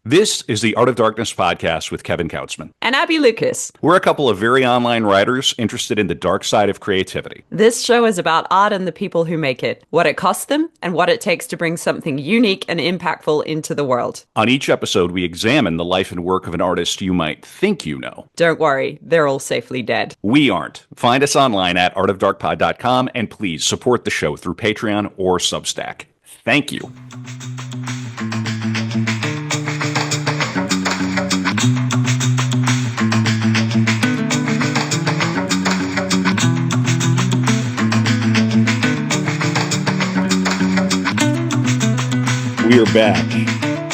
This is the Art of Darkness podcast with Kevin Kautzman. And Abby Lucas. We're a couple of very online writers interested in the dark side of creativity. This show is about art and the people who make it, what it costs them, and what it takes to bring something unique and impactful into the world. On each episode, we examine the life and work of an artist you might think you know. Don't worry, they're all safely dead. We aren't. Find us online at artofdarkpod.com, and please support the show through Patreon or Substack. Thank you. We are back.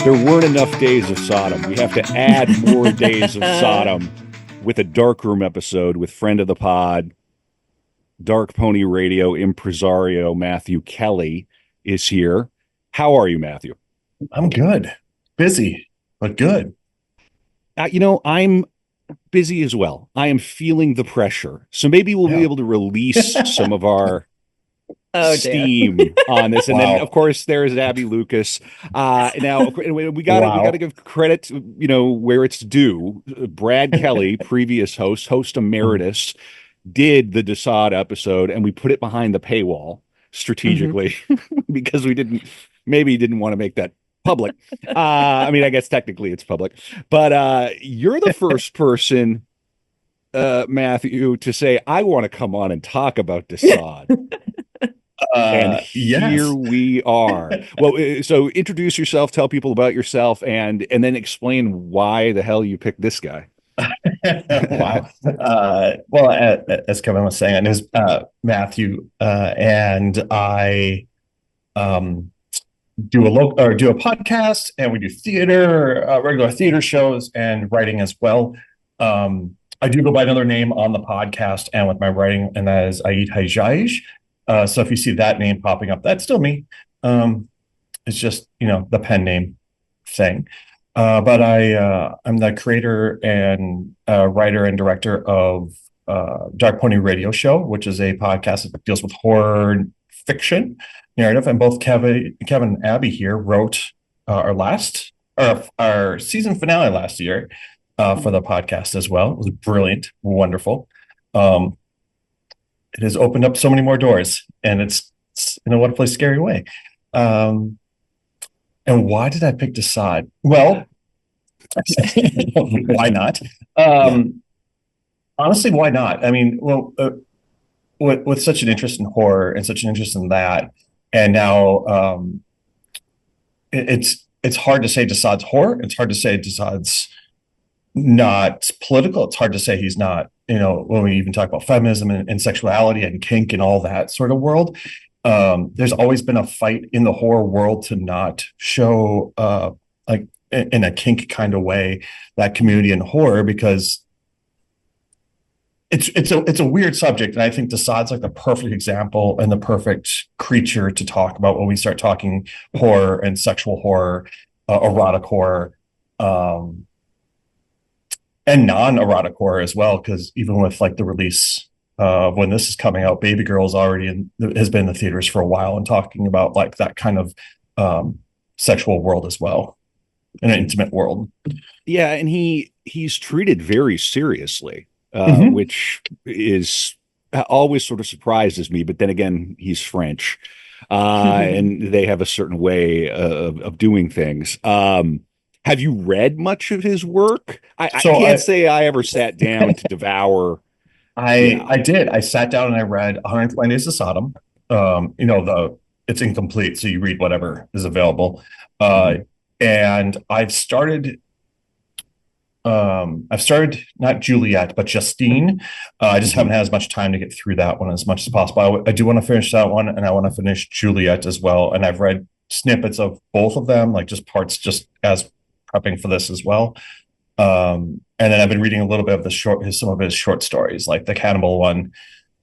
There weren't enough days of Sodom. We have to add more days of Sodom with a Darkroom episode with friend of the pod, Dark Pony Radio impresario Matthew Kelly is here. How are you, Matthew? I'm good. Busy, but good. I'm busy as well. I am feeling the pressure. So maybe we'll be able to release some of our steam on this. And then, of course, there is Abby Lucas. Now, we got to give credit, where it's due. Brad Kelly, previous host emeritus, did the Sade episode, and we put it behind the paywall strategically because we didn't want to make that public. I guess technically it's public, but you're the first person, Matthew, to say, I want to come on and talk about Sade. And here we are. Well, so introduce yourself, tell people about yourself, and then explain why the hell you picked this guy. Wow. As Kevin was saying, my name is Matthew, and I do a podcast, and we do theater, regular theater shows, and writing as well. I do go by another name on the podcast and with my writing, and that is Aid Hajjaj. So if you see that name popping up, that's still me. It's just, the pen name thing. But I'm the creator and writer and director of Dark Pony Radio Show, which is a podcast that deals with horror fiction narrative. And both Kevin and Abby here wrote our season finale last year for the podcast as well. It was brilliant, wonderful. It has opened up so many more doors, and it's in a wonderfully scary way. And why did I pick Sade? Well, why not? Honestly, why not? With such an interest in horror and such an interest in that, and now it's hard to say Sade's horror. It's hard to say Sade's not political. It's hard to say he's not, when we even talk about feminism and sexuality and kink and all that sort of world. There's always been a fight in the horror world to not show like in a kink kind of way that community in horror, because it's a weird subject, and I think Sade's like the perfect example and the perfect creature to talk about when we start talking horror and sexual horror, erotic horror, and non-erotic horror as well, because even with like the release when this is coming out, Baby Girl's already has been in the theaters for a while and talking about like that kind of sexual world as well, an intimate world. Yeah, and he's treated very seriously, which is always sort of surprises me. But then again, he's French, and they have a certain way of doing things. Have you read much of his work? I can't say I ever sat down to devour. I did. I sat down and I read 120 Days of Sodom. It's incomplete, so you read whatever is available. And I've started not Juliet, but Justine. I just haven't had as much time to get through that one as much as possible. I do want to finish that one, and I want to finish Juliet as well. And I've read snippets of both of them, like just parts, just as prepping for this as well. And then I've been reading a little bit of some of his short stories, like the cannibal one,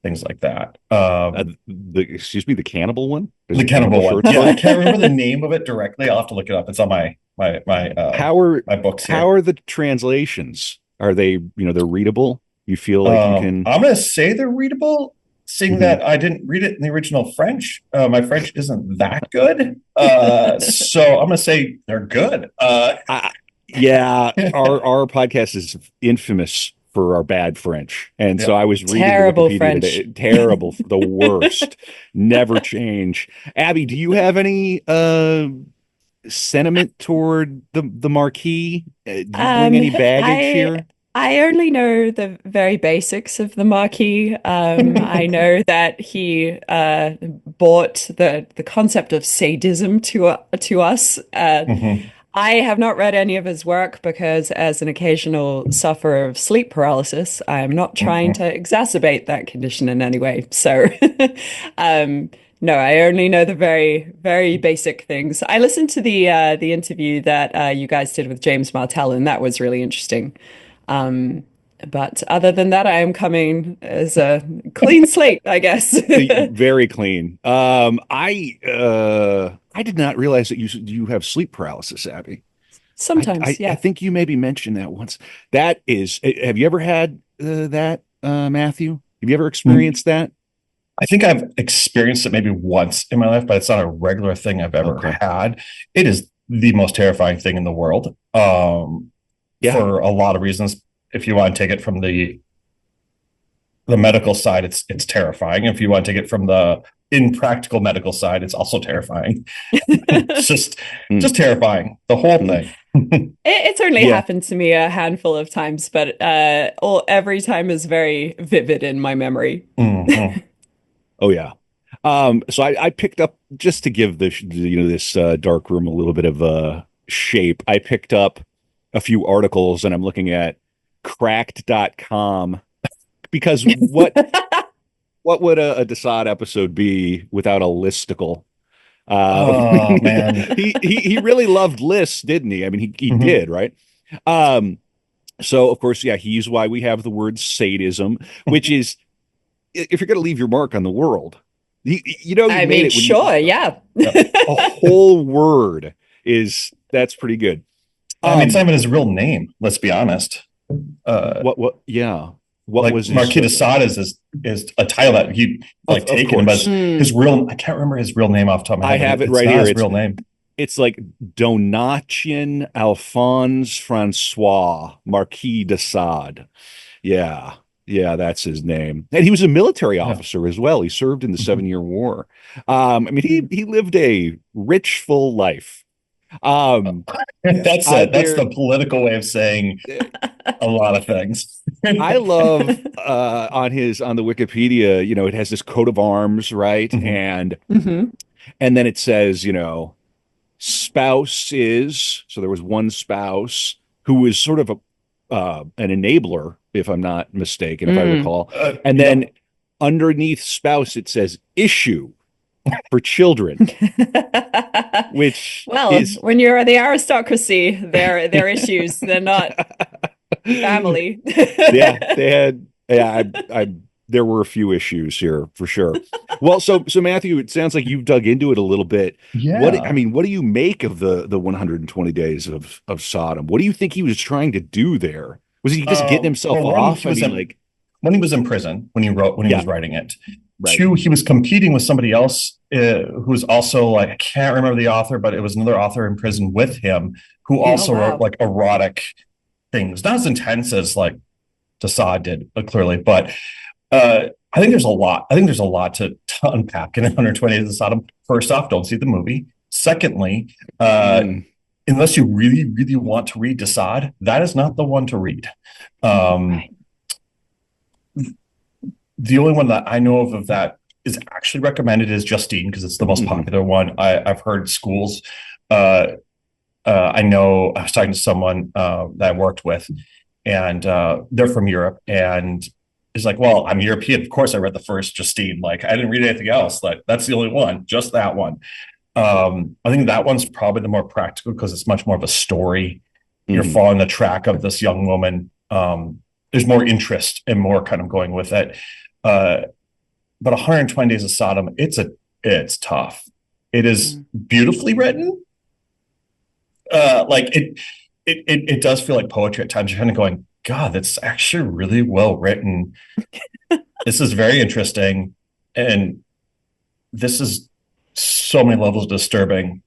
things like that. The cannibal one? The cannibal one. Yeah, I can't remember the name of it directly. I'll have to look it up. It's on my books here. How are the translations? Are they, they're readable? You feel like you can... I'm going to say they're readable, seeing that I didn't read it in the original French. My French isn't that good. So I'm going to say they're good. Yeah, our podcast is infamous for our bad French. And so Yeah. I was reading the Terrible Wikipedia French. today. Terrible, the worst. Never change. Abby, do you have any sentiment toward the Marquis? Do you bring Um, any baggage I here? I only know the very basics of the Marquis. I know that he brought the concept of sadism to us. Mhm. I have not read any of his work because, as an occasional sufferer of sleep paralysis, I am not trying Mhm. to exacerbate that condition in any way. So, um, no, I only know the very, very basic things. I listened to the interview that you guys did with James Martell, and that was really interesting. Um, but other than that, I am coming as a clean slate, I guess. Very clean. I did not realize that you have sleep paralysis, Abby. Sometimes, I yeah. think you maybe mentioned that once. That is, have you ever had that, Matthew? Have you ever experienced that? I think I've experienced it maybe once in my life, but it's not a regular thing I've ever Okay. had. It is the most terrifying thing in the world, Yeah. for a lot of reasons. If you want to take it from the medical side, it's terrifying. If you want to take it from the impractical medical side, it's also terrifying. It's Mm, just terrifying, the whole mm. thing. It's only Yeah. happened to me a handful of times, but every time is very vivid in my memory. Mhm. Oh yeah. So I picked up just to give this dark room a little bit of shape. I picked up a few articles and I'm looking at cracked.com because what would a Desaad episode be without a listicle? Oh man. He really loved lists, didn't he? I mean, he Mhm. did, right? Um, so of course, yeah, he's why we have the word sadism, which is if you're going to leave your mark on the world, you I made mean, it when you sure, yeah. Yep. a whole word is that's pretty good. I mean, it's not Um, even his real name. Let's be honest. Uh, yeah, what like was his Marquis de Sade is a title that he like of taken, but course Mm. his real, I can't remember his real name off the top of my I head, but have it it's right not here. his real name. It's like Donatien Alphonse Francois Marquis de Sade. Yeah. Yeah, that's his name. And he was a military Yeah. officer as well. He served in the Mhm. 7 Year War. I mean, Mm. he lived a rich, full life. Um, That's it. That's there, the political way of saying a lot of things. I love on the Wikipedia, it has this coat of arms, right? Mhm. Hmm. And then it says, spouse is, so there was one spouse who was sort of a an enabler, if I'm not mistaken, if I Mm. recall. And then Yep. underneath spouse, it says issue for children, which Well, is when you're the aristocracy, they're issues. They're not family. yeah, they had yeah, I there were a few issues here for sure. Well, so Matthew, it sounds like you've dug into it a little bit. I Yeah. mean, what do you make of the 120 days of Sodom? What do you think he was trying to do there? Was he just getting himself For one, off? I mean, like, when he was in prison, when he yeah, was writing it. right. Two, he was competing with somebody else who was also like, I can't remember the author, but it was another author in prison with him who Oh also wrote wow. like erotic things, not as intense as like Tassad did, clearly, but I think there's a lot. I think there's a lot to unpack in 120 Days of Sodom. First off, don't see the movie. Secondly, Mm, unless you really, really want to read Tassad, that is not the one to read. Um, Right. the only one that I know of that is actually recommended is Justine because it's the most mhm. popular one. I've heard schools. Uh, I know I was talking to someone that I worked with, and they're from Europe, and it's like, well, I'm European. Of course, I read the first Justine. Like, I didn't read anything else. Like, that's the only one, just that one. I think that one's probably the more practical because it's much more of a story. You're Mhm. following the track of this young woman. There's more interest and more kind of going with it. Uh, but 120 Days of Sodom, it's tough. It is Mm. beautifully written. Like it does feel like poetry at times. You're kind of going, God, that's actually really well written. This is very interesting, and this is so many levels disturbing.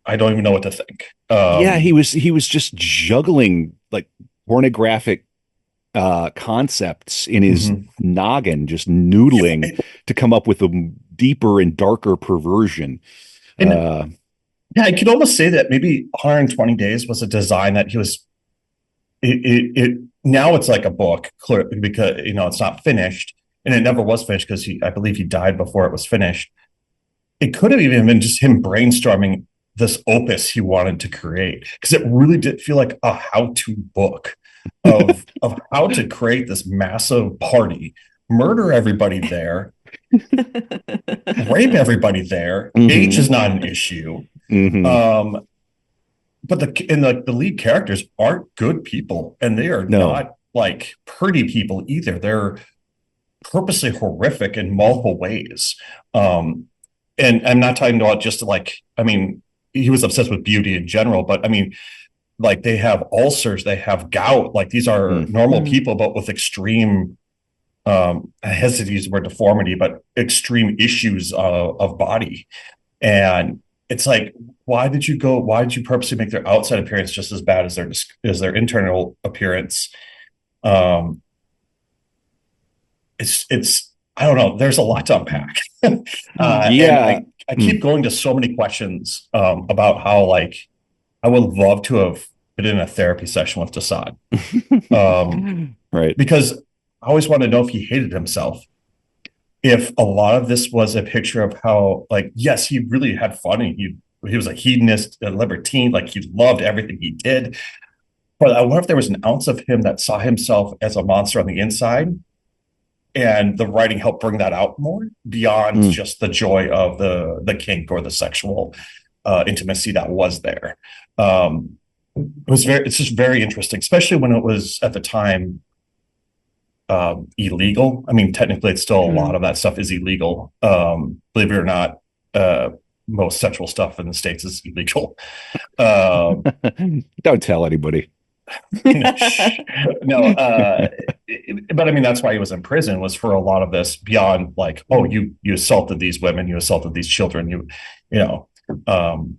I don't even know what to think. Yeah, he was just juggling like pornographic concepts in his mhm. noggin, just noodling to come up with a deeper and darker perversion. And Uh, yeah, I could almost say that maybe 120 Days was a design that he was. It now it's like a book, clearly, because it's not finished, and it never was finished because I believe he died before it was finished. It could have even been just him brainstorming this opus he wanted to create, because it really did feel like a how-to book of how to create this massive party, murder everybody there, rape everybody there. Age mhm, is not an issue. mhm. Um, but the lead characters aren't good people, and they are No, not like pretty people either. They're purposely horrific in multiple ways. Um, and I'm not talking about just like, I mean, he was obsessed with beauty in general, but I mean, like they have ulcers, they have gout. Like these are mm, normal Mm. people, but with extreme, I hesitate to use the word deformity, but extreme issues of body. And it's like, why did you purposely make their outside appearance just as bad as their internal appearance? Um, it's I don't know. There's a lot to unpack, Mm. and yeah. I keep Mm. going to so many questions about how like I would love to have been in a therapy session with Sade, Right. because I always want to know if he hated himself. If a lot of this was a picture of how, like, yes, he really had fun, and he was a hedonist, a libertine, like he loved everything he did. But I wonder if there was an ounce of him that saw himself as a monster on the inside, and the writing helped bring that out more beyond Mm. just the joy of the kink or the sexual intimacy that was there. It's just very interesting, especially when it was at the time illegal. I mean, technically, it's still a lot Mm. of that stuff is illegal. Believe it or not, most sexual stuff in the States is illegal. Um, Don't tell anybody. no, but I mean, that's why he was in prison, was for a lot of this beyond like, oh, Mm. you assaulted these women, you assaulted these children, you know. Um,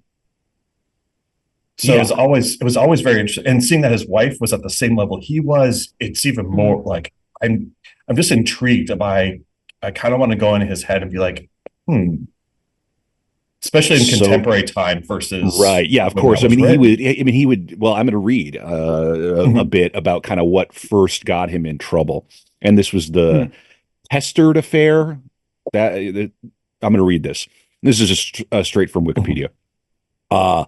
so Yeah. it was always very interesting, and seeing that his wife was at the same level he was, it's even more Mm. like I'm just intrigued by. I kind of want to go into his head and be like, especially in So contemporary time versus right. Yeah, of when that course. I was mean, written. he would, well, I'm going to read a Mhm. bit about kind of what first got him in trouble. And this was the Mm. Hestard affair. That I'm going to read this. This is just straight from Mhm. Wikipedia. Uh,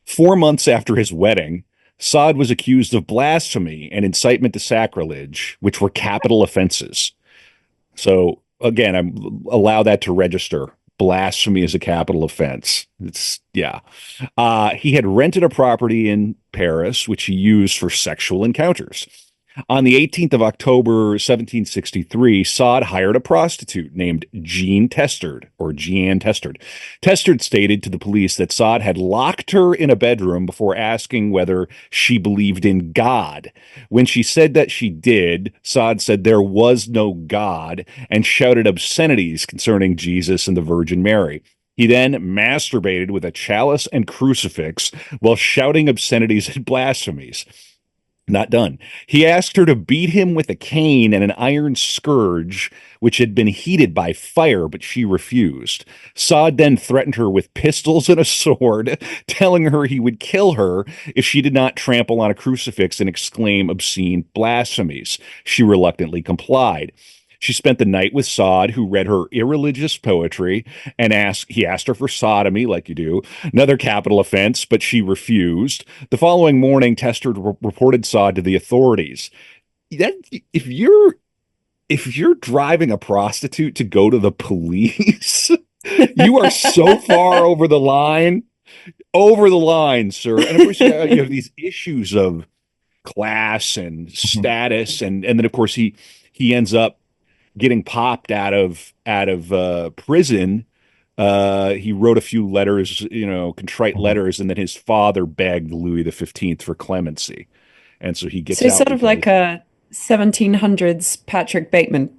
4 months after his wedding, Sade was accused of blasphemy and incitement to sacrilege, which were capital offenses. So again, allow that to register. Blasphemy is a capital offense. It's yeah. He had rented a property in Paris, which he used for sexual encounters. On the 18th of October, 1763, Sod hired a prostitute named Jean Testard, or Jeanne Testard. Testard stated to the police that Sod had locked her in a bedroom before asking whether she believed in God. When she said that she did, Sod said there was no God and shouted obscenities concerning Jesus and the Virgin Mary. He then masturbated with a chalice and crucifix while shouting obscenities and blasphemies. Not done. He asked her to beat him with a cane and an iron scourge, which had been heated by fire, but she refused. Saad then threatened her with pistols and a sword, telling her he would kill her if she did not trample on a crucifix and exclaim obscene blasphemies. She reluctantly complied. She spent the night with Saad, who read her irreligious poetry, and he asked her for sodomy, like you do, another capital offense, but she refused. The following morning, Tester reported Saad to the authorities. That if you're driving a prostitute to go to the police, you are so far over the line, sir. And of course, you have these issues of class and Mhm. status, and then of course he ends up getting popped out of prison. He wrote a few letters, contrite Mhm. letters, and then his father begged Louis the XV for clemency, and so he gets So out sort of like because a 1700s Patrick Bateman.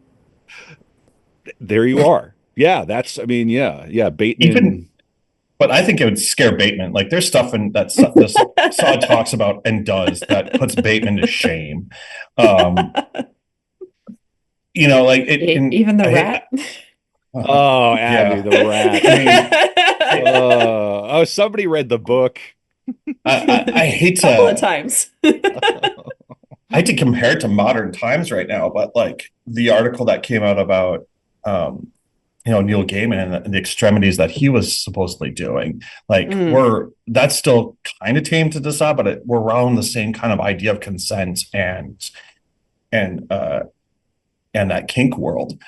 there you are. Yeah, that's. I mean, yeah, yeah. Even Bateman. But I think it would scare Bateman. Like there's stuff in that stuff this Sod talks about and does that puts Bateman to shame. Um, like even the rat. Oh, Abby, yeah. the rat. I mean, somebody read the book. I hate a couple of to times. I hate to compare it to modern times right now, but like the article that came out about Neil Gaiman and the extremities that he was supposedly doing, like that's still kind of tame to decide, but we're around the same kind of idea of consent and that kink world.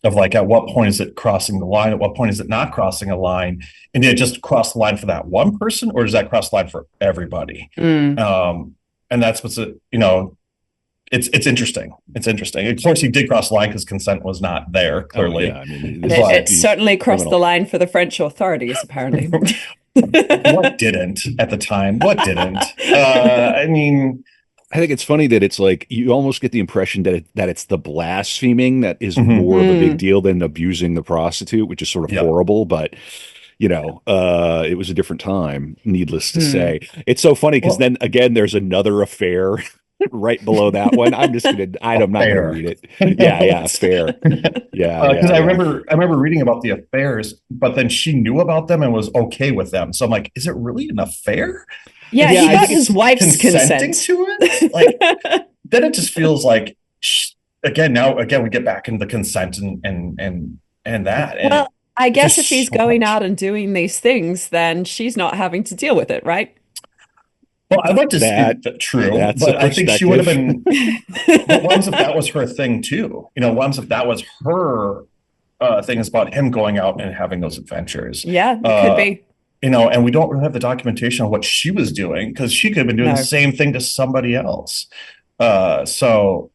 Of like, at what point is it crossing the line? At what point is it not crossing a line? And did it just cross the line for that one person, or does that cross the line for everybody? And that's what's it's interesting. It's interesting. Of course, he did cross the line because consent was not there. Clearly, I mean, it certainly crossed the line for the French authorities. Apparently, what didn't at the time? What didn't? I mean. I think it's funny that it's like you almost get the impression that it's the blaspheming that is more of a big deal than abusing the prostitute, which is sort of horrible. But it was a different time, needless to say. It's so funny because then again, there's another affair right below that one. I'm not gonna read it. Yeah, fair. Yeah, because I remember reading about the affairs, but then she knew about them and was okay with them. So I'm like, is it really an affair? Yeah, he got his wife's consent to it. Like then it just feels like again we get back into the consent and that. And well, I guess if he's going out and doing these things, then she's not having to deal with it, right? Well, I'd like to see that true, but I think she would have been. But what if that was her thing too? What if that was her thing is about him going out and having those adventures? Yeah, it could be. And we don't really have the documentation on what she was doing because she could have been doing the same thing to somebody else. So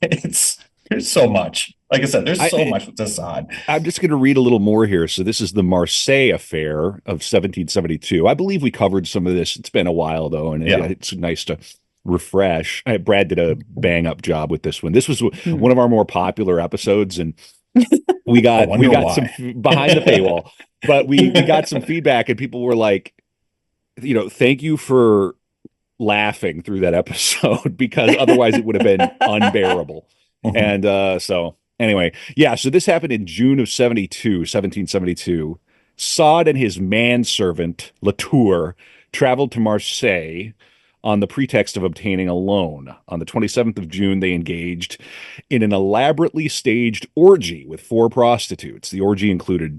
there's so much. Like I said, there's so much to decide. I'm just going to read a little more here. So this is the Marseille affair of 1772. I believe we covered some of this. It's been a while though, and it's nice to refresh. Brad did a bang up job with this one. This was one of our more popular episodes, and we got some behind the paywall, but we got some feedback, and people were like, thank you for laughing through that episode because otherwise it would have been unbearable. And so anyway, so this happened in June of 1772. Sade and his manservant Latour traveled to Marseille on the pretext of obtaining a loan. On the 27th of June, they engaged in an elaborately staged orgy with 4 prostitutes. The orgy included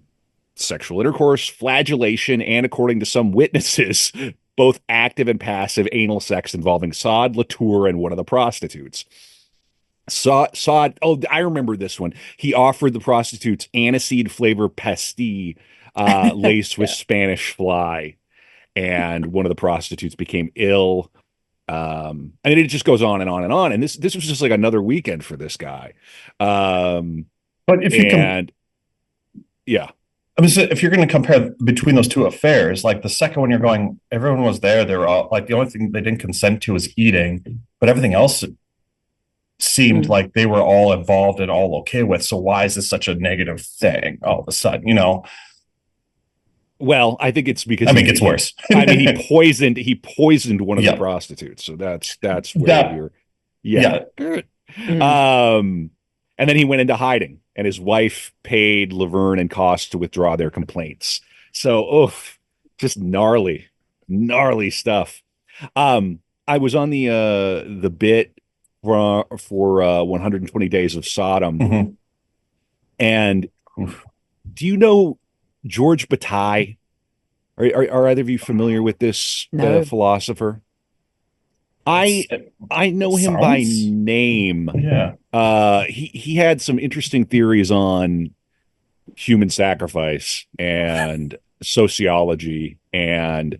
sexual intercourse, flagellation, and, according to some witnesses, both active and passive anal sex involving Sade, Latour, and one of the prostitutes. Sade, I remember this one. He offered the prostitutes aniseed flavor pasty laced with Spanish fly. And one of the prostitutes became ill. And it just goes on and on and on. And this was just like another weekend for this guy. But if you if you're going to compare between those two affairs, like the second one, you're going, everyone was there. They were all like, the only thing they didn't consent to was eating, but everything else seemed like they were all involved and all okay with. So why is this such a negative thing all of a sudden, Well, I think it's because it gets worse. he poisoned one of the prostitutes. So that's where and then he went into hiding, and his wife paid Laverne and Cost to withdraw their complaints. So, just gnarly stuff. I was on the bit for 120 Days of Sodom, and do you know George Bataille? Are either of you familiar with this philosopher? I know him by name. Yeah. He had some interesting theories on human sacrifice and sociology, and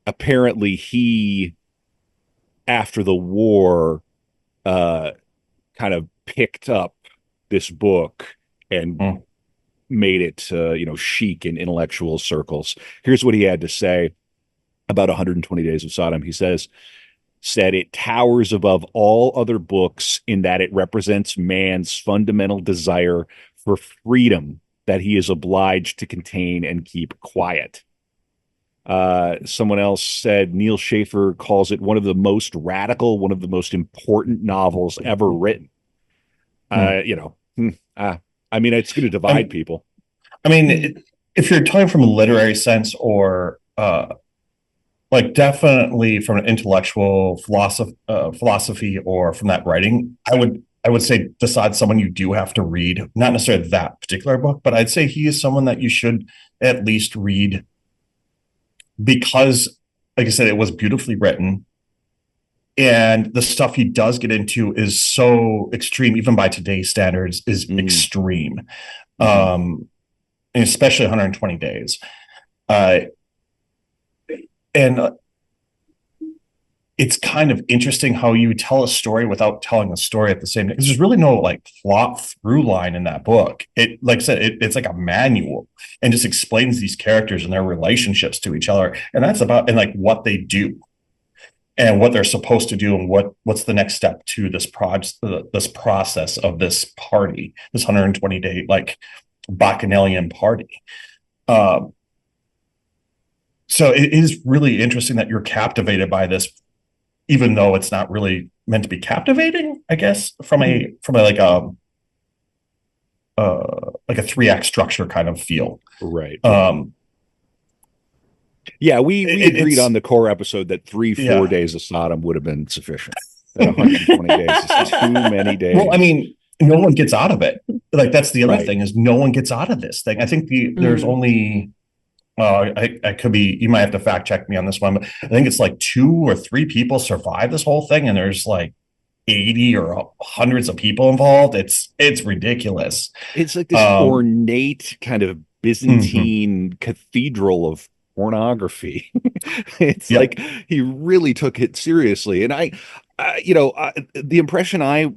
apparently he, after the war, kind of picked up this book and made it chic in intellectual circles. Here's what he had to say about 120 Days of Sodom. He said it towers above all other books in that it represents man's fundamental desire for freedom that he is obliged to contain and keep quiet. Someone else said Neil Schaefer calls it one of the most radical, one of the most important novels ever written. You know, I mean, it's going to divide people. I mean, if you're talking from a literary sense or like definitely from an intellectual philosophy or from that writing, I would say Sade someone you do have to read, not necessarily that particular book, but I'd say he is someone that you should at least read because, like I said, it was beautifully written. And the stuff he does get into is so extreme, even by today's standards, is extreme. And especially 120 days. And it's kind of interesting how you tell a story without telling a story at the same time. Because there's really no like plot through line in that book. It, like I said, it's like a manual and just explains these characters and their relationships to each other. And that's about, and like what they do and what they're supposed to do and what's the next step to this this process of this party, this 120-day like bacchanalian party. So it is really interesting that you're captivated by this, even though it's not really meant to be captivating, I guess, from a like a 3-act structure kind of feel. Right. Yeah, we agreed on the core episode that 4 days of Sodom would have been sufficient. That 120 days is too many days. Well, I mean, no one gets out of it. Like that's the other thing is no one gets out of this thing. I think there's only I could be, you might have to fact check me on this one, but I think it's like 2 or 3 people survive this whole thing, and there's like 80 or hundreds of people involved. It's ridiculous. It's like this ornate kind of Byzantine cathedral of pornography. It's like he really took it seriously. And the impression I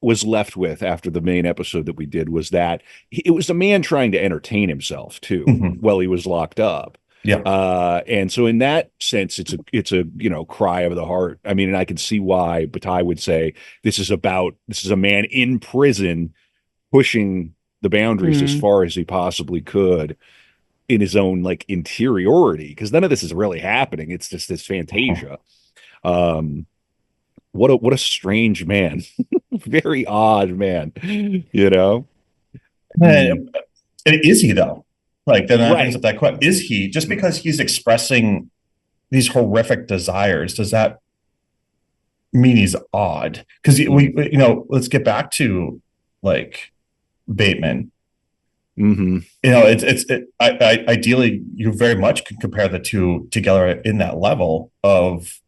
was left with after the main episode that we did was that it was a man trying to entertain himself too while he was locked up. And so in that sense, it's a cry of the heart. I mean, and I can see why Bataille would say this is a man in prison pushing the boundaries as far as he possibly could in his own like interiority, because none of this is really happening. It's just this fantasia. What a strange man. Very odd man, you know. And is he though? Like then that brings up that question: is he, just because he's expressing these horrific desires, does that mean he's odd? Because let's get back to like Bateman. Ideally, you very much can compare the two together in that level of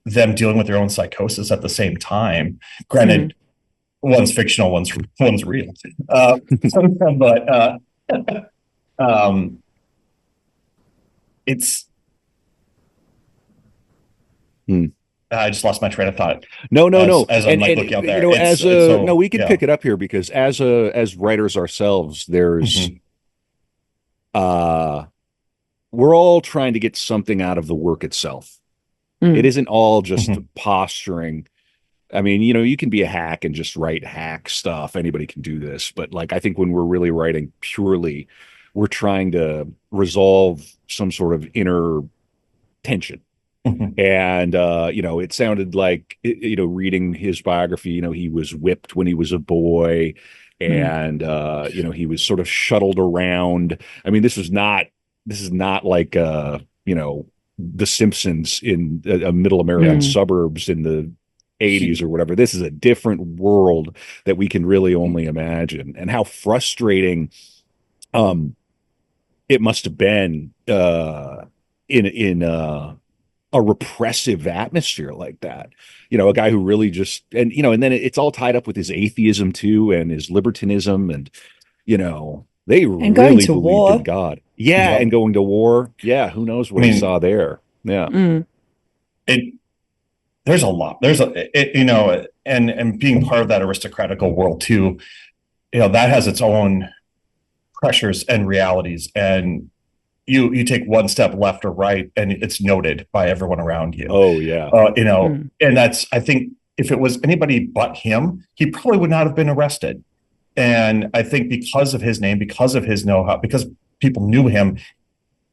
them dealing with their own psychosis at the same time. Granted, one's fictional, one's real. But it's. I just lost my train of thought. No. As I'm looking out there, we can pick it up here because as writers ourselves, there's we're all trying to get something out of the work itself. It isn't all just posturing. I mean, you can be a hack and just write hack stuff. Anybody can do this. But like, I think when we're really writing purely, we're trying to resolve some sort of inner tension. And, it sounded like, reading his biography, he was whipped when he was a boy and, he was sort of shuttled around. I mean, this is not like, The Simpsons in a middle American suburbs in the 80s or whatever. This is a different world that we can really only imagine, and how frustrating it must have been in a repressive atmosphere like that. A guy who really just and then it's all tied up with his atheism too and his libertinism and they really believed in God. Yeah, and going to war. Yeah, who knows what he saw there. Yeah. There's a lot. And being part of that aristocratical world too, that has its own pressures and realities. And you take one step left or right and it's noted by everyone around you. Oh, yeah. And that's, I think if it was anybody but him, he probably would not have been arrested. And I think because of his name, because of his know-how, because people knew him,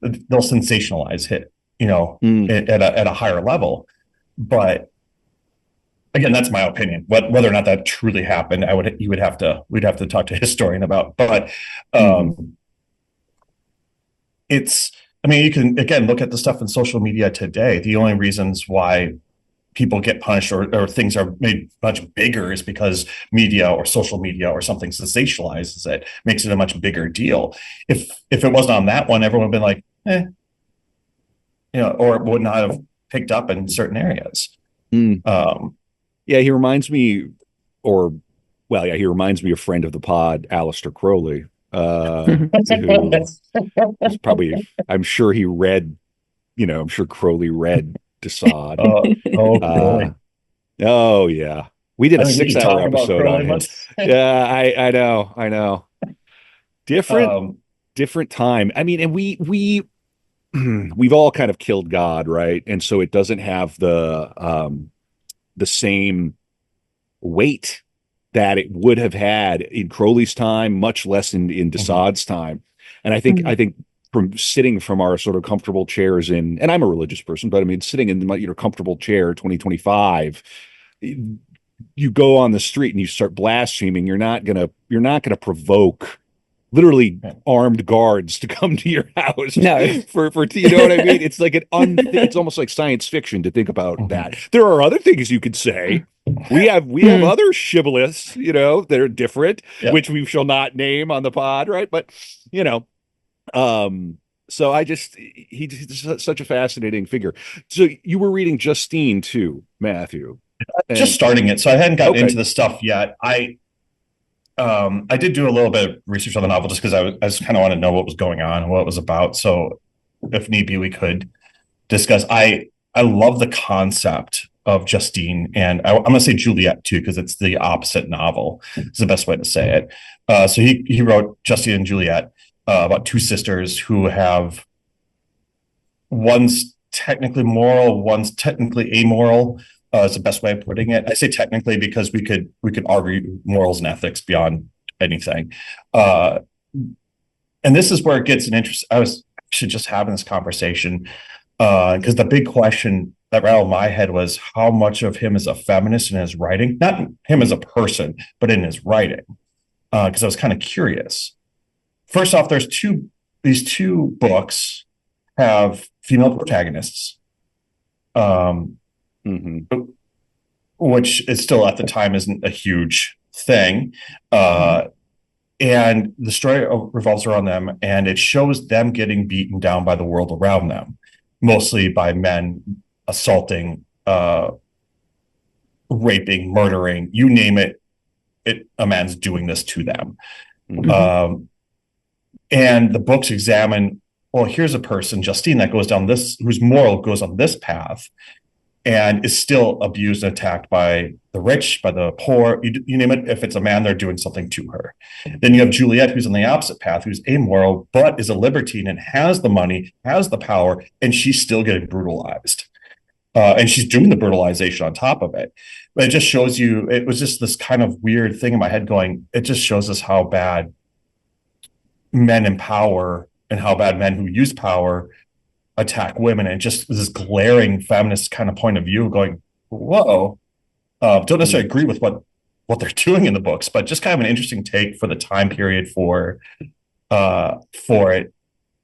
they'll sensationalize it, at a higher level. But again, that's my opinion. Whether or not that truly happened, we'd have to talk to a historian about. But you can again look at the stuff in social media today. The only reasons why people get punished or things are made much bigger is because media or social media or something sensationalizes it, makes it a much bigger deal. If it wasn't on that one, everyone would have been like, or it would not have picked up in certain areas. Yeah, he reminds me, he reminds me of friend of the pod, Aleister Crowley, who's probably, I'm sure he read, I'm sure Crowley read de Sade. Oh yeah, we did a 6-hour episode on him. Yeah, I know. Different time. I mean, and we've all kind of killed God, right? And so it doesn't have the same weight that it would have had in Crowley's time, much less in de Sade's time. And I think from sitting from our sort of comfortable chairs and I'm a religious person, but I mean, sitting in your comfortable chair, 2025, you go on the street and you start blaspheming. You're not gonna provoke literally armed guards to come to your house. No, for you know what I mean? It's like it's almost like science fiction to think about that. There are other things you could say. We have other shibboleths, that are different, which we shall not name on the pod, right? But so he's such a fascinating figure. So you were reading Justine too, Matthew? Just starting it, so I hadn't gotten into the stuff yet. I did do a little bit of research on the novel just because I just kind of want to know what was going on and what it was about. So if need be, we could discuss. I love the concept of Justine, and I'm going to say Juliet too, because it's the opposite novel. It's the best way to say it. So he wrote Justine and Juliet about two sisters who have, one's technically moral, one's technically amoral. Is the best way of putting it. I say technically because we could argue morals and ethics beyond anything. And this is where it gets an interest. I was actually just having this conversation because the big question that rattled my head was how much of him is a feminist in his writing, not him as a person, but in his writing. Because I was kind of curious. First off, these two books have female protagonists. Which is still at the time isn't a huge thing. And the story revolves around them, and it shows them getting beaten down by the world around them, mostly by men assaulting, raping, murdering, you name it, a man's doing this to them. And the books examine, well, here's a person, Justine, that goes down this, whose moral goes on this path, and is still abused and attacked by the rich, by the poor, you name it. If it's a man, they're doing something to her. Then you have Juliet, who's on the opposite path, who's amoral, but is a libertine and has the money, has the power, and she's still getting brutalized. And she's doing the brutalization on top of it. But it just shows you, it was just this kind of weird thing in my head going, it just shows us how bad men in power and how bad men who use power attack women, and just this glaring feminist kind of point of view going, whoa. Don't necessarily agree with what they're doing in the books, but just kind of an interesting take for the time period for it.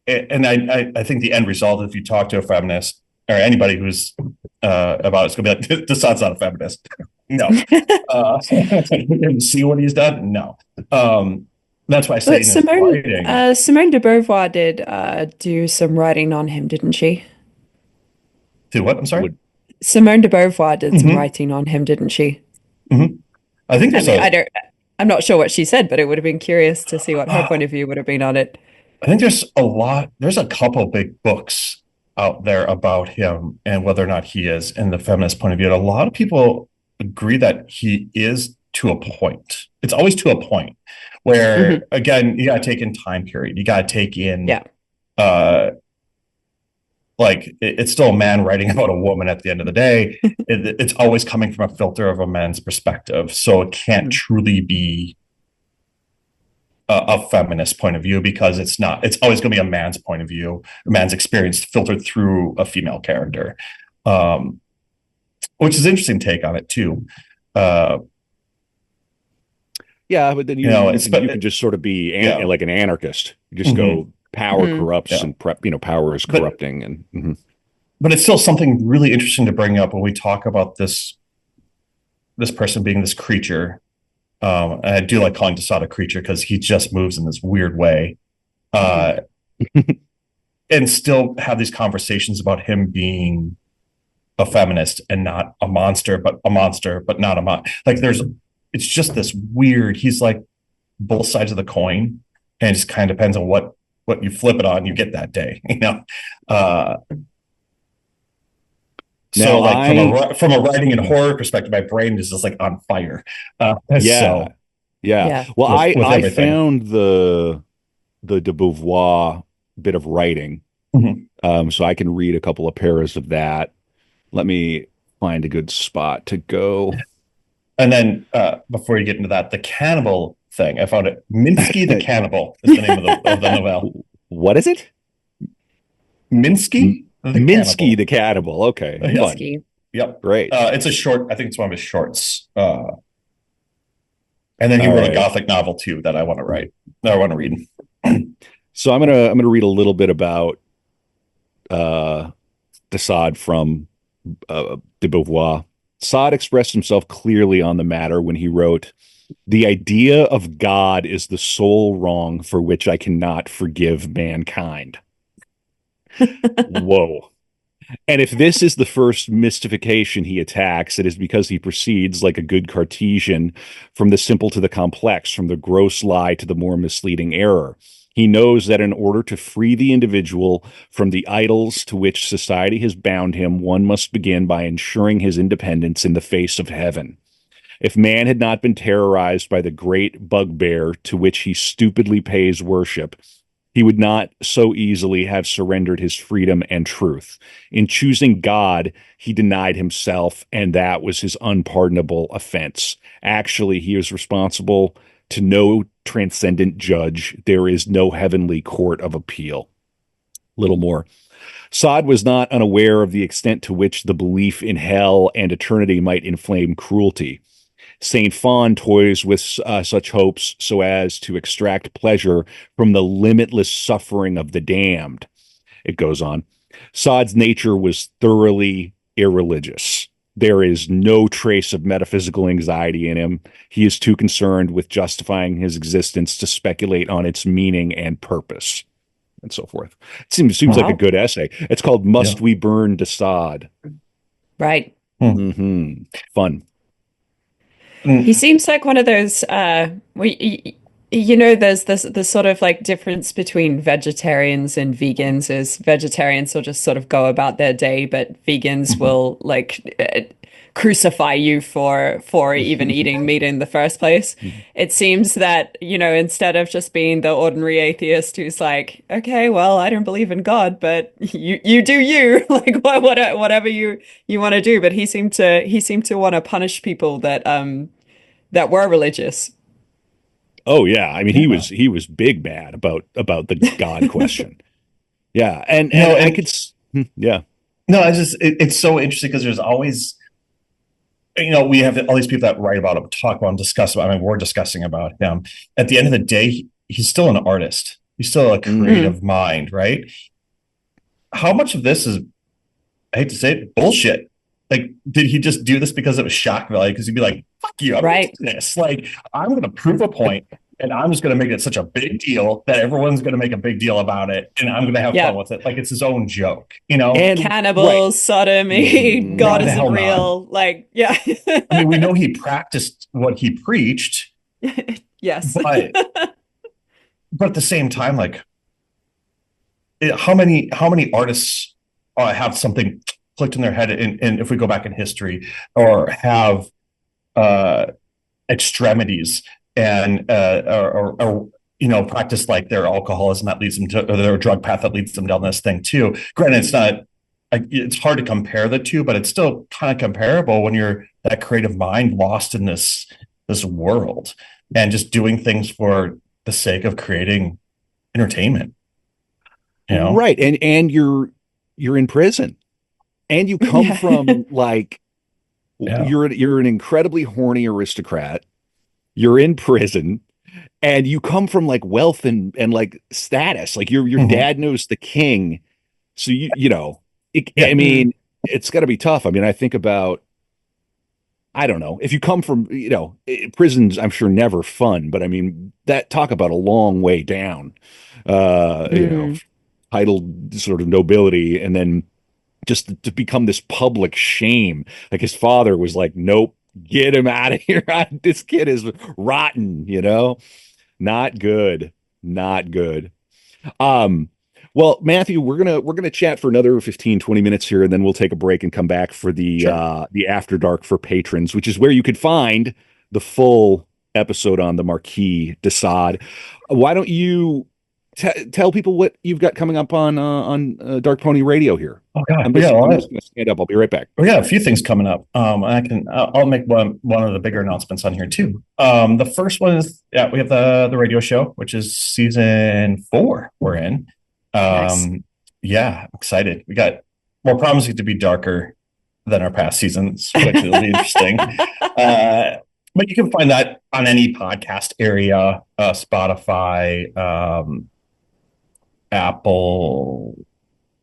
And I think the end result, if you talk to a feminist or anybody who's about it's gonna be like, this sounds not a feminist. No. See what he's done? No. That's why I say Simone de Beauvoir did do some writing on him, didn't she? Do what? I'm sorry? Simone de Beauvoir did some writing on him, didn't she? I think I'm not sure what she said, but it would have been curious to see what her point of view would have been on it. I think there's a couple big books out there about him and whether or not he is in the feminist point of view. And a lot of people agree that he is to a point. It's always to a point where, again, you got to take in time period. You got to take in, like it's still a man writing about a woman at the end of the day. It's always coming from a filter of a man's perspective. So it can't truly be a feminist point of view, because it's always going to be a man's point of view, a man's experience filtered through a female character, which is an interesting take on it too. Yeah, but then you can just sort of be like an anarchist. You just go, power corrupts, and power is corrupting. But it's still something really interesting to bring up when we talk about this person being this creature. And I do like calling Sade a creature because he just moves in this weird way. And still have these conversations about him being a feminist and not a monster, but not a monster. Like it's just this weird, he's like both sides of the coin, and it just kind of depends on what you flip it on, you get that day, So like from a writing and horror perspective, my brain is just like on fire. Well, I found the de Beauvoir bit of writing, so I can read a couple of paras of that. Let me find a good spot to go. And then before you get into that, the cannibal thing, I found it. Minsky the Cannibal is the name of the novella. What is it? Minsky? Minsky the Cannibal. Okay. Minsky. Yep. Great. It's a short. I think it's one of his shorts. And then he wrote a Gothic novel too that I want to write. That I want to read. So I'm gonna read a little bit about Sade from de Beauvoir. Sade expressed himself clearly on the matter when he wrote, "The idea of God is the sole wrong for which I cannot forgive mankind." Whoa. And if this is the first mystification he attacks, it is because he proceeds like a good Cartesian from the simple to the complex, from the gross lie to the more misleading error. He knows that in order to free the individual from the idols to which society has bound him, one must begin by ensuring his independence in the face of heaven. If man had not been terrorized by the great bugbear to which he stupidly pays worship, he would not so easily have surrendered his freedom and truth. In choosing God, he denied himself, and that was his unpardonable offense. Actually, he is responsible to no transcendent judge. There is no heavenly court of appeal. Little more. Sade was not unaware of the extent to which the belief in hell and eternity might inflame cruelty. Saint Fawn toys with such hopes so as to extract pleasure from the limitless suffering of the damned. It goes on. Sade's nature was thoroughly irreligious. There is no trace of metaphysical anxiety in him. He is too concerned with justifying his existence to speculate on its meaning and purpose, and so forth. It seems like a good essay. It's called "Must We Burn de Sade?" Right. Fun. He seems like one of those, there's this sort of like difference between vegetarians and vegans is vegetarians will just sort of go about their day, but vegans will like crucify you for even eating meat in the first place. It seems that, instead of just being the ordinary atheist who's like, okay, well, I don't believe in God, but you do you, like whatever you want to do. But he seemed to want to punish people that were religious. Oh yeah, I mean he was big bad about the God question. Yeah, and I could yeah. No, it's so interesting because there's always, we have all these people that write about him, talk about him, discuss about him. I mean, we're discussing about him. At the end of the day, he's still an artist. He's still a creative mind, right? How much of this is, I hate to say it, bullshit? Like, did he just do this because it was shock value? Because he'd be like, fuck you, I'm doing this. Like, I'm going to prove a point, and I'm just going to make it such a big deal that everyone's going to make a big deal about it, and I'm going to have fun with it. Like, it's his own joke, And cannibals, sodomy, God isn't real. Not. Like, yeah. I mean, we know he practiced what he preached. Yes. But at the same time, like, how many artists have something clicked in their head, and if we go back in history, or have extremities and or practice like their alcoholism that leads them to, or their drug path that leads them down this thing too. Granted, it's hard to compare the two, but it's still kind of comparable when you're that creative mind lost in this world and just doing things for the sake of creating entertainment. Right. And you're in prison. And you come from like you're an incredibly horny aristocrat. You're in prison and you come from like wealth and like status. Like your dad knows the king. So I mean, it's got to be tough. I mean, I think about I don't know. If you come from, prisons, I'm sure never fun, but I mean, that talk about a long way down. Title sort of nobility and then just to become this public shame. Like his father was like, nope, get him out of here. This kid is rotten, not good, not good. Well, Matthew, we're gonna chat for another 15, 20 minutes here, and then we'll take a break and come back for the After Dark for patrons, which is where you could find the full episode on the Marquis de Sade. Why don't you tell people what you've got coming up on Dark Pony Radio here? Oh God, I'm just going to stand up. I'll be right back. We got a few things coming up. I'll make one of the bigger announcements on here too. The first one is we have the radio show, which is season 4 we're in. Nice. Yeah, I'm excited. We got more promising to be darker than our past seasons, which will be interesting. But you can find that on any podcast area, Spotify, Apple,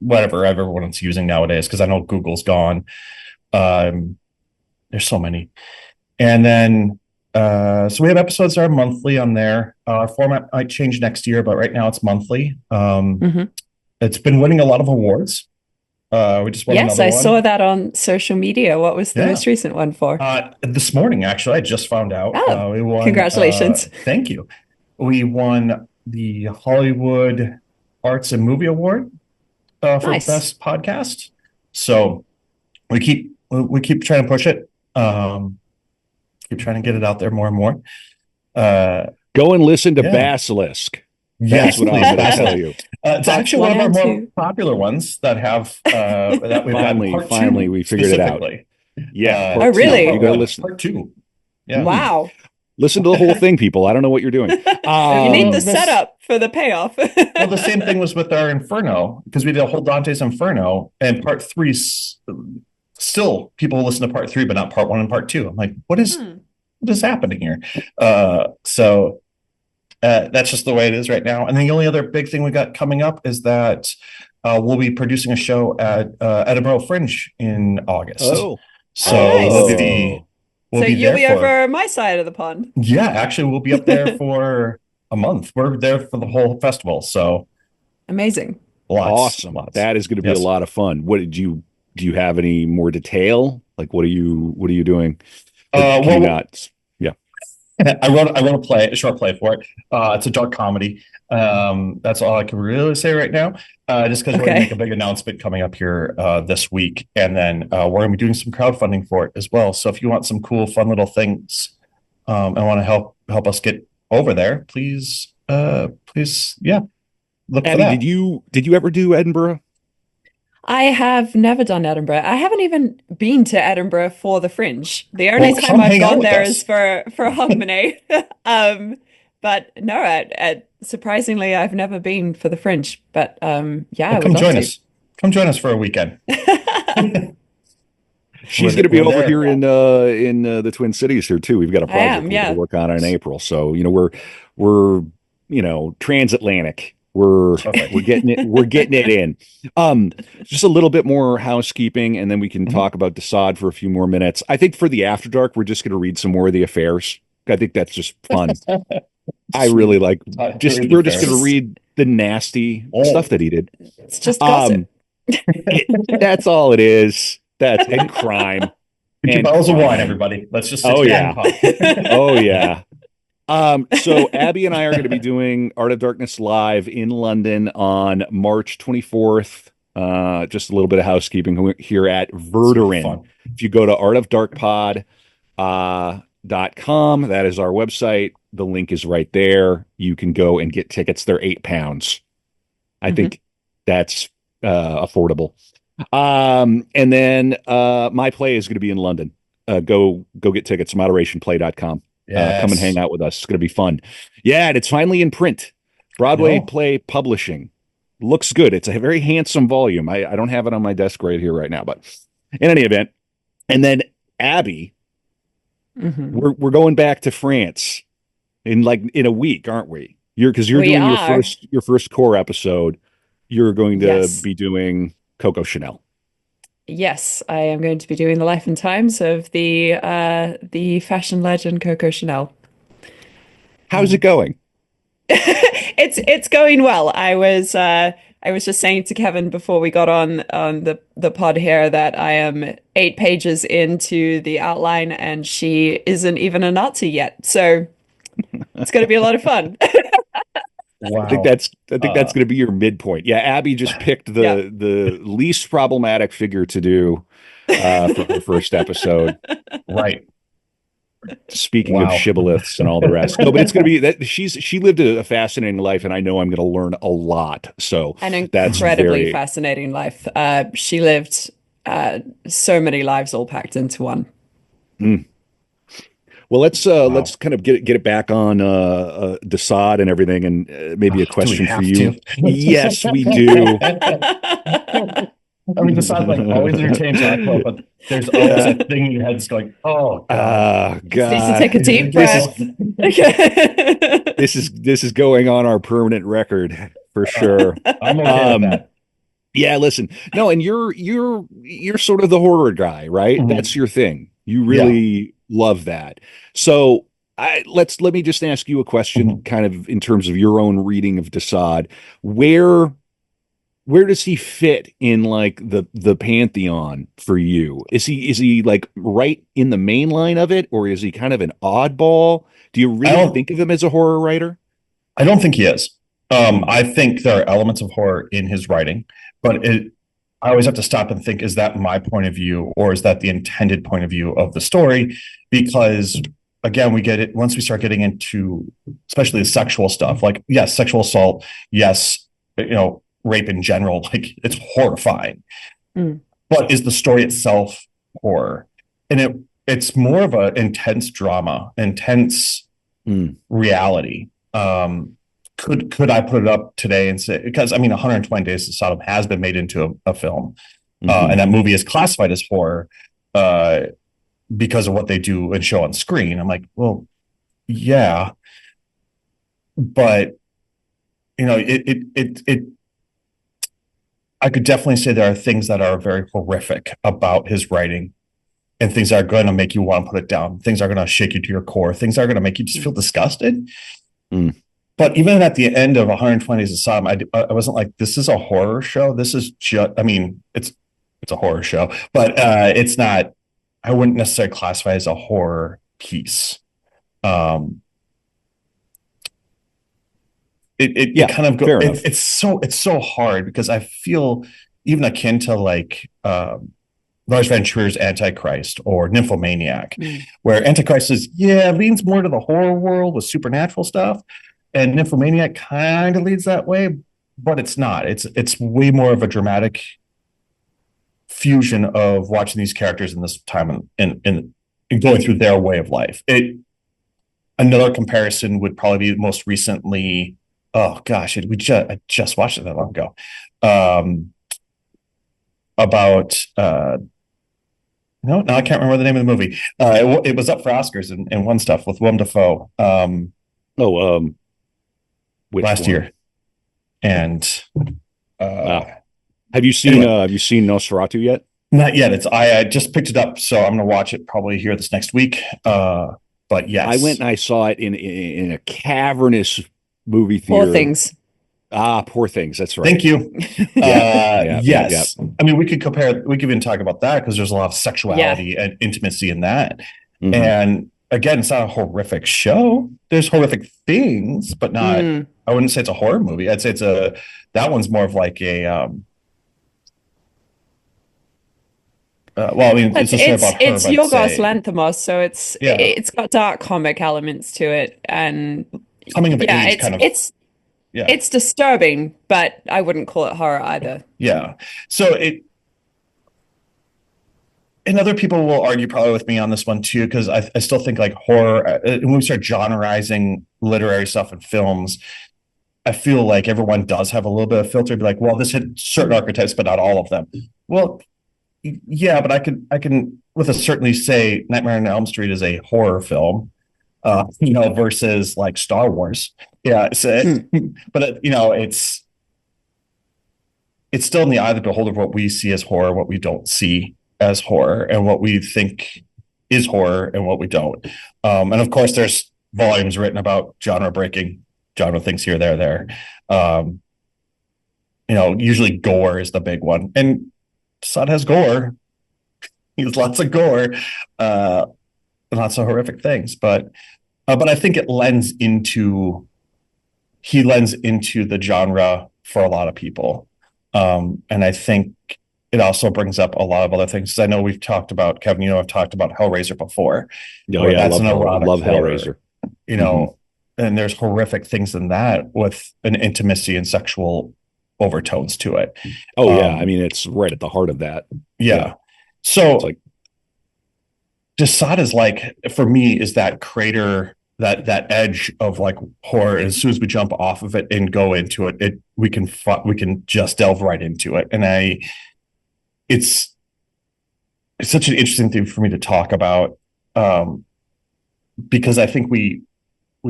whatever everyone's using nowadays, because I know Google's gone. There's so many. And then so we have episodes that are monthly on there. Our format might change next year, but right now it's monthly. It's been winning a lot of awards. We just won another one. Yes, I saw that on social media. What was the most recent one for? This morning, actually, I just found out. We won. Congratulations. Thank you. We won the Hollywood Arts and Movie Award for Best Podcast. So we keep trying to push it. Keep trying to get it out there more and more. Go and listen to Basilisk. That's what I'm going to tell you. It's actually one of our more popular ones that have that we've finally we figured it out. Yeah. Oh, really? You got to listen. Part 2. Yeah. Wow. Listen to the whole thing, people. I don't know what you're doing. You need the setup for the payoff. Well, the same thing was with our Inferno, because we did a whole Dante's Inferno, and part 3 still people listen to part 3, but not part 1 and part 2. I'm like, what is happening here? So that's just the way it is right now. And the only other big thing we got coming up is that we'll be producing a show at Edinburgh Fringe in August. Oh, so nice. We'll be you'll be over my side of the pond. Yeah, actually, we'll be up there for a month. We're there for the whole festival. So amazing. Awesome. That is going to be a lot of fun. What do you have any more detail? Like, what are you doing? I wrote a short play for it. It's a dark comedy. That's all I can really say right now. Just because we're going to make a big announcement coming up here this week, and then we're going to be doing some crowdfunding for it as well. So if you want some cool, fun little things, and want to help us get over there, please, look Abby, for that. Did you ever do Edinburgh? I have never done Edinburgh. I haven't even been to Edinburgh for the Fringe. The only time I've gone there is for Hogmanay. But no, surprisingly, I've never been for the Fringe. But I would love to. Come join us for a weekend. She's going to be over here in the Twin Cities here too. We've got a project to work on in April. So we're transatlantic. We're getting it in. Just a little bit more housekeeping, and then we can talk about Sade for a few more minutes. I think for the After Dark, we're just going to read some more of the affairs. I think that's just fun. I really like. We're just going to read the nasty stuff that he did. It's just gossip. That's all it is. That's and crime. Get 2 bottles of wine, everybody. Let's just. Oh yeah. So Abby and I are going to be doing Art of Darkness live in London on March 24th. Just a little bit of housekeeping here at Verdurin. If you go to artofdarkpod.com, that is our website. The link is right there. You can go and get tickets. They're £8. I think that's affordable. And then my play is going to be in London. Go get tickets, moderationplay.com. Come and hang Yes. out with us. It's going to be fun. Yeah, and it's finally in print. I Broadway know. Play Publishing. Looks good. It's a very handsome volume. I don't have it on my desk right here right now, but in any event. And then Abby, Hmm. we're going back to France in a week, aren't we? You're We doing are. your first core episode. You're going to Yes. be doing Coco Chanel. Yes, I am going to be doing the life and times of the fashion legend Coco Chanel. How's it going? It's going well. I was just saying to Kevin before we got on the pod here that I am 8 pages into the outline and she isn't even a Nazi yet. So it's going to be a lot of fun. Wow. I think that's going to be your midpoint. Yeah, Abby just picked Yeah. the least problematic figure to do for her first episode. Right. Speaking of Wow. shibboleths and all the rest. No, but it's going to be that she lived a fascinating life, and I know I'm going to learn a lot. So An that's incredibly very fascinating life. She lived so many lives all packed into one. mm. Well. Wow. Let's kind of get it back on Sade and everything, and maybe a Do we question for have to? you. Yes, we do. I mean, this sounds like always entertaining to talk about, but there's always a thing in your head that's going, oh God. Just need to God, take a deep this is breath. this is going on our permanent record for sure. I'm okay with Um, that. yeah, listen, no, and you're sort of the horror guy, right? Mhm. That's your thing. You Yeah. really love that. So let me just ask you a question, Mhm. kind of in terms of your own reading of Desaad. Where where does he fit in like the pantheon for you? Is he like right in the main line of it, or is he kind of an oddball? Do you I really don't think of him as a horror writer? I don't think he is. Hmm. I think there are elements of horror in his writing, but I always have to stop and think, is that my point of view or is that the intended point of view of the story? Because again, we get it once we start getting into especially the sexual stuff, like yes, sexual assault, yes, rape in general, like it's horrifying. Mm. But is the story itself horror? And it's more of an intense drama, intense Mm. reality. Could I put it up today and say, because I mean 120 Days of Sodom has been made into a film, Hmm. and that movie is classified as horror uh, because of what they do and show on screen. I'm like, well, yeah, but it I could definitely say there are things that are very horrific about his writing and things that are going to make you want to put it down. Things are going to shake you to your core. Things are going to make you just feel disgusted. Mm. But even at the end of 120 Days of Sodom, I wasn't like, this is a horror show. This is just, I mean, it's a horror show, but it's not. I wouldn't necessarily classify it as a horror piece. Um, it Yeah, kind of fair enough. it's so hard because I feel even akin to like Lars Van Trier's Antichrist or Nymphomaniac, Mm. where Antichrist is, yeah, leans more to the horror world with supernatural stuff. And Nymphomaniac kind of leads that way, but it's not. It's way more of a dramatic fusion of watching these characters in this time and going through their way of life. Another comparison would probably be most recently. Oh gosh, I just watched it that long ago. About no, I can't remember the name of the movie. It was up for Oscars and won stuff with Willem Dafoe Oh, which last one? year. And uh, Ah, anyway, have you seen Nosferatu yet? not yet. I just picked it up, so I'm going to watch it probably here this next week. But I went yes, and I saw it in a cavernous movie Poor theater. things. Ah, Poor Things. That's right. thank you. Yep, yep, yep, yep. Yes, I mean we could compare. We could even talk about that because there's a lot of Yeah. sexuality and intimacy in that. Hmm. And again, it's not a horrific show. There's horrific things, but not. Mm. I wouldn't say it's a horror movie. I'd say that one's more of like a well, I mean, it's a story about her, It's but I'd Yorgos say, Lanthimos, so yeah, it's got dark comic elements to it, and coming of yeah, age kind of, yeah, it's disturbing, but I wouldn't call it horror either. yeah. So and other people will argue probably with me on this one too, because I still think like horror, when we start genreizing literary stuff and films, I feel like everyone does have a little bit of filter, be like, well, this hit certain archetypes, but not all of them. Well, yeah, but I can with a certainty say Nightmare on Elm Street is a horror film, versus like Star Wars. Yeah, but it's still in the eye of the beholder of what we see as horror, what we don't see as horror, and what we think is horror and what we don't. And of course, there's volumes written about genre breaking, genre things here, there. Usually gore is the big one, and Sod has gore. He has lots of gore, lots of horrific things, but I think he lends into the genre for a lot of people. And I think it also brings up a lot of other things. I know we've talked about, Kevin, I've talked about Hellraiser before. Oh, yeah, that's an erotic love Hellraiser. And there's horrific things in that with an intimacy and sexual overtones to it. Oh, yeah. I mean, it's right at the heart of that. Yeah. So, like, Sade is like, for me, is that crater, that edge of like horror. And as soon as we jump off of it and go into it, we can just delve right into it. And it's such an interesting thing for me to talk about, because I think we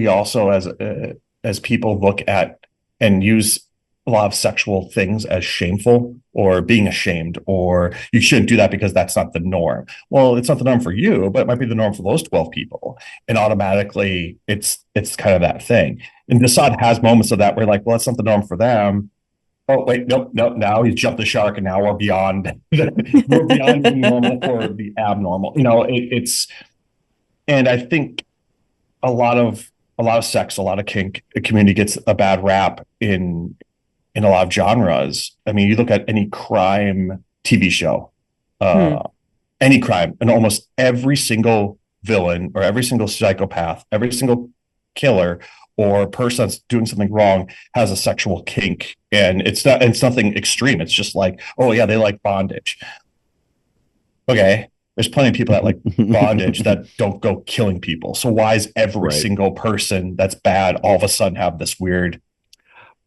also as people look at and use a lot of sexual things as shameful or being ashamed, or you shouldn't do that because that's not the norm. Well, it's not the norm for you, but it might be the norm for those 12 people. And automatically it's kind of that thing. And Sade has moments of that where like, well, that's not the norm for them. Oh, wait, nope. Now he's jumped the shark and now we're beyond, we're beyond the normal for the abnormal. And I think a lot of sex, a lot of kink community gets a bad rap in a lot of genres. I mean, you look at any crime TV show, any crime, and almost every single villain or every single psychopath, every single killer or person that's doing something wrong has a sexual kink. And it's nothing extreme. It's just like, oh yeah, they like bondage. Okay. There's plenty of people that like bondage that don't go killing people. So why is every single person that's bad all of a sudden have this weird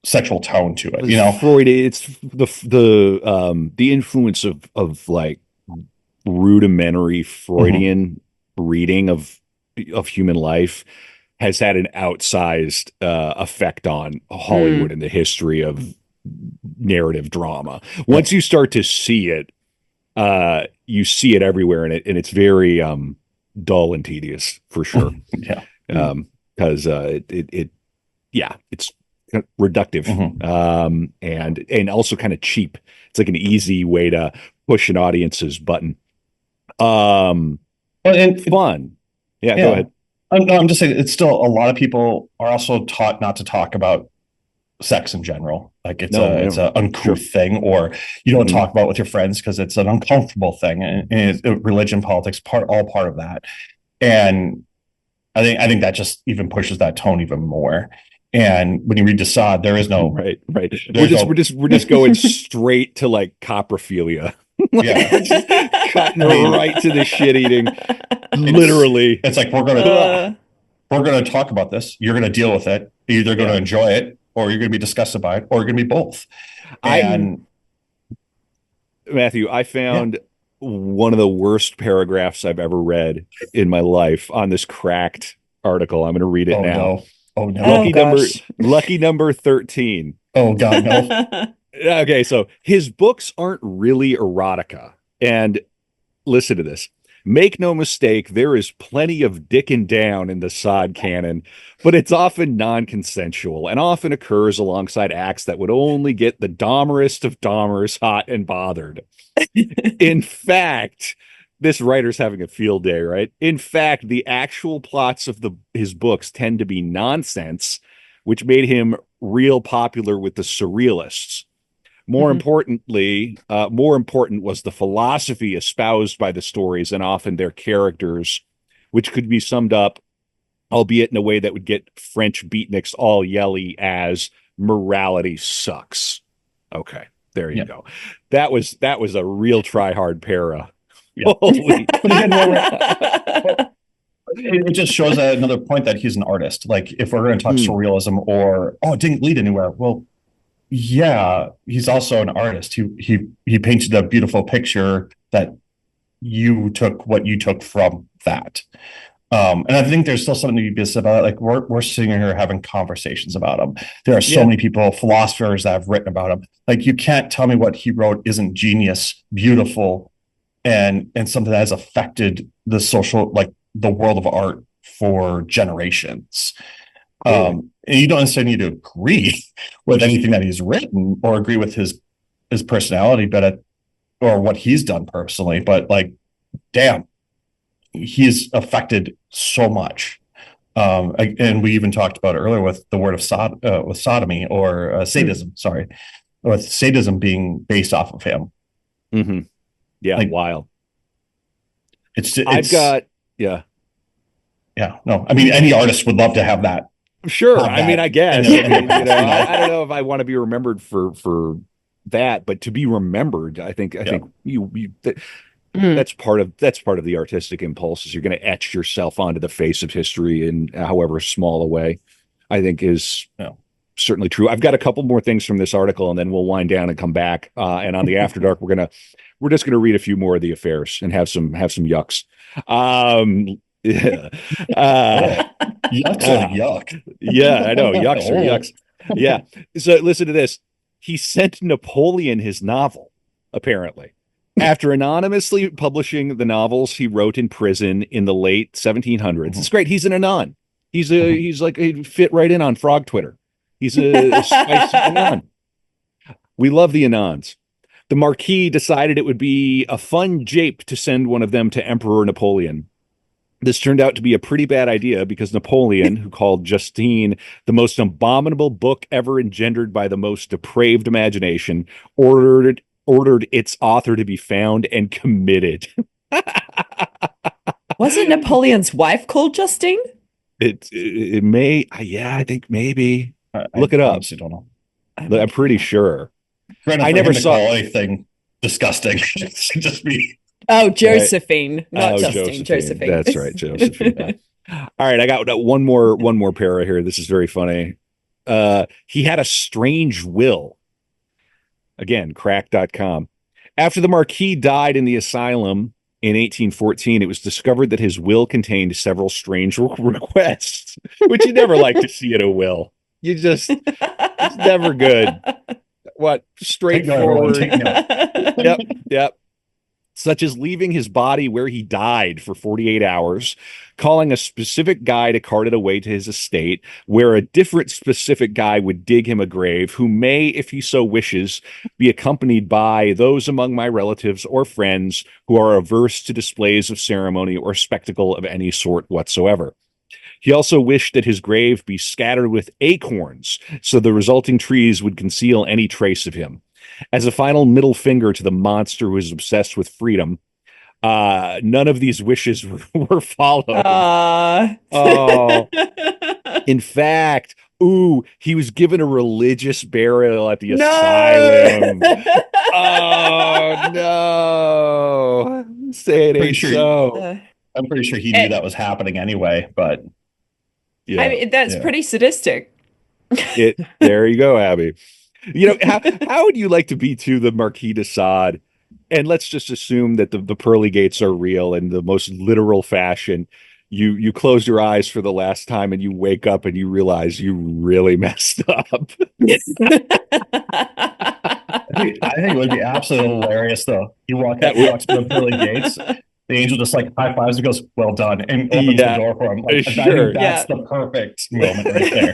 sexual tone to it? Freud, it's the influence of like rudimentary Freudian reading of human life has had an outsized effect on Hollywood and the history of narrative drama. Once you start to see it, you see it everywhere, and it's very dull and tedious for sure. Because it's reductive, and also kind of cheap. It's like an easy way to push an audience's button. And fun. Yeah, go ahead. No, I'm just saying it's still a lot of people are also taught not to talk about sex in general. Like it's an uncouth thing, or you don't talk about it with your friends because it's an uncomfortable thing. And religion, politics, all part of that. And I think that just even pushes that tone even more. And when you read Sade, there is no right. We're just going straight to like coprophilia. Just cutting right to the shit eating. Literally, it's like we're gonna talk about this. You're gonna deal with it. You're either gonna enjoy it, or you're gonna be disgusted by it, or you're gonna be both. And Matthew, I found one of the worst paragraphs I've ever read in my life on this Cracked article. I'm going to read it now. No. Lucky number 13. Oh God, no. Okay, so his books aren't really erotica. And listen to this. Make no mistake, there is plenty of dicking down in the Sade canon, but it's often non-consensual and often occurs alongside acts that would only get the Dahmerest of Dahmers hot and bothered. In fact, this writer's having a field day, right? In fact, the actual plots of his books tend to be nonsense, which made him real popular with the surrealists. More important was the philosophy espoused by the stories and often their characters, which could be summed up, albeit in a way that would get French beatniks all yelly, as morality sucks. Okay, there you go. That was a real try-hard para. Holy. But again, it just shows another point that he's an artist. Like if we're going to talk surrealism or it didn't lead anywhere. Well, yeah, he's also an artist. He painted a beautiful picture that you took what you took from that. And I think there's still something to be said about it. Like we're sitting here having conversations about him. There are so many people, philosophers that have written about him. Like you can't tell me what he wrote isn't genius, beautiful, and something that has affected the social, like the world of art for generations. And you don't necessarily need to agree with anything that he's written or agree with his personality, but or what he's done personally. But like, damn, he's affected so much. And we even talked about it earlier with the word of with sodomy or sadism. Sorry, with sadism being based off of him. Mm-hmm. Yeah, like, wild. I've got no. I mean, any artist would love to have that. Sure. I mean, I guess. I don't know if I want to be remembered for that, but to be remembered, I think that's part of the artistic impulse. Is you're going to etch yourself onto the face of history in however small a way. I think is certainly true. I've got a couple more things from this article, and then we'll wind down and come back. And on the After Dark, we're just gonna read a few more of the affairs and have some yucks. Yeah. Yucks are yuck. Yeah, I know. Yucks are yucks. Yeah. So listen to this. He sent Napoleon his novel, apparently. After anonymously publishing the novels he wrote in prison in the late 1700s. It's great. He's an anon. He's like, he'd fit right in on Frog Twitter. He's a spicy anon. We love the anons. The Marquis decided it would be a fun jape to send one of them to Emperor Napoleon. This turned out to be a pretty bad idea because Napoleon, who called Justine the most abominable book ever engendered by the most depraved imagination, ordered its author to be found and committed. Wasn't Napoleon's wife called Justine? It may, I think maybe. Look it up. I honestly don't know. I'm pretty sure. I never saw anything disgusting. Just me. Oh, Josephine, not Justine. Josephine. That's right, Josephine. All right, I got one more para here. This is very funny. He had a strange will. Again, crack.com. After the Marquis died in the asylum in 1814, it was discovered that his will contained several strange requests, which you never like to see in a will. It's never good. What? Straightforward. Yep. Such as leaving his body where he died for 48 hours, calling a specific guy to cart it away to his estate, where a different specific guy would dig him a grave, who may, if he so wishes, be accompanied by those among my relatives or friends who are averse to displays of ceremony or spectacle of any sort whatsoever. He also wished that his grave be scattered with acorns, so the resulting trees would conceal any trace of him. As a final middle finger to the monster who is obsessed with freedom, none of these wishes were followed. In fact, he was given a religious burial at the asylum. Oh, no. Say it ain't so. I'm pretty sure he knew that was happening anyway, but... Yeah, I mean, that's pretty sadistic. There you go, Abby. You know, how would you like to be to the Marquis de Sade? And let's just assume that the pearly gates are real in the most literal fashion. You close your eyes for the last time and you wake up and you realize you really messed up. I think it would be absolutely hilarious, though. You walks to the pearly gates. The angel just like high fives and goes, "Well done," and opens the door for him. Like, sure. That's the perfect moment right there.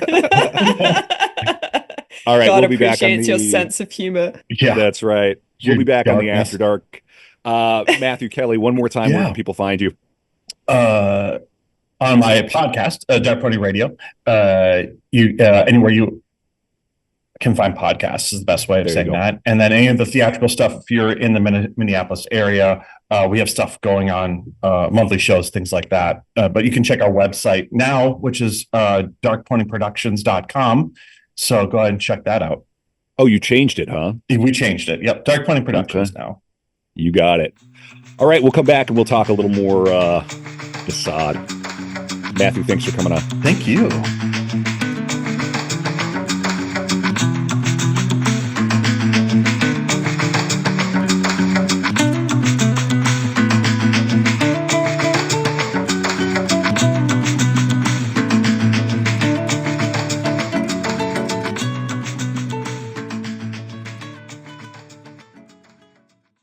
All right, God we'll be back on your sense of humor. Yeah, that's right. We'll be back on the After Dark. Matthew Kelly, one more time, where can people find you? On my podcast, Dark Pony Radio. Anywhere you can find podcasts is the best way of saying that. And then any of the theatrical stuff, if you're in the Minneapolis area, we have stuff going on, monthly shows, things like that. But you can check our website now, which is darkponyproductions.com. So go ahead and check that out. Oh, you changed it, huh? We changed it. Yep. Dark Pony Productions now. You got it. All right, we'll come back and we'll talk a little more Sade. Matthew, thanks for coming on. Thank you.